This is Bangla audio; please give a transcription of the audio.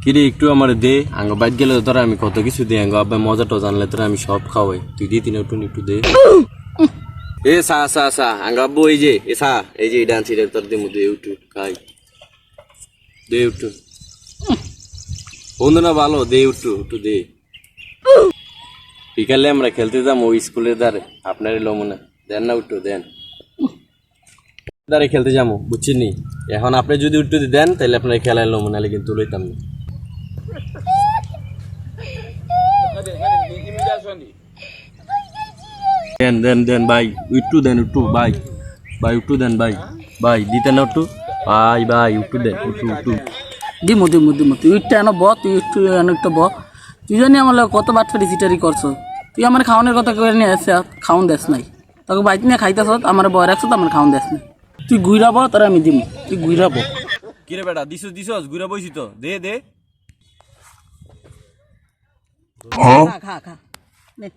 কিরে একটু আমার দে, আঙ্গ বাইক গেলে তোরা আমি কত কিছু দে, আঙ্গ আব্বা মজাটা জানলে তোরা আমি সব খাওয়াই, তুই দিয়ে তিন একটু দে। এ সা আঙ্গ আব্বু এই যে এই যে ডান্স এটা তোর দে দে উঠু খাই দে উঠু বন্ধু না ভালো দে উঠু দে। বিকালে আমরা খেলতে যাবো ওই স্কুলের ধারে, আপনার এলো মনে দেন না উঠু দেন ধারে খেলতে যাবো বুঝছেন নি। এখন আপনি যদি উঠতে দেন তাহলে আপনার খেলা এলো মনে হলে কিন্তু লইতাম না। দেন ভাই উঠু দেন উঠু ভাই উঠু দেন ভাই দিতেন না উঠু ভাই উঠু দেন উঠু দিমু তুই উঠতে এনে ব, তুই একটু অনেকটা ব। তুই জানি আমার কত বাট ফেরি চিটারি করছো, তুই আমার খাওয়ানোর কথা করে নিয়ে আসছে, খাওন দেস নাই, তোকে বাইক নিয়ে খাইতেছ, আমার বয় রাখছো তো আমার খাওন দেস নাই। তুই ঘুরাব তোর আমি দিমু, তুই ঘুরাব। কিরে বেটা দিছস ঘুরা বইছি তো দে খা নে।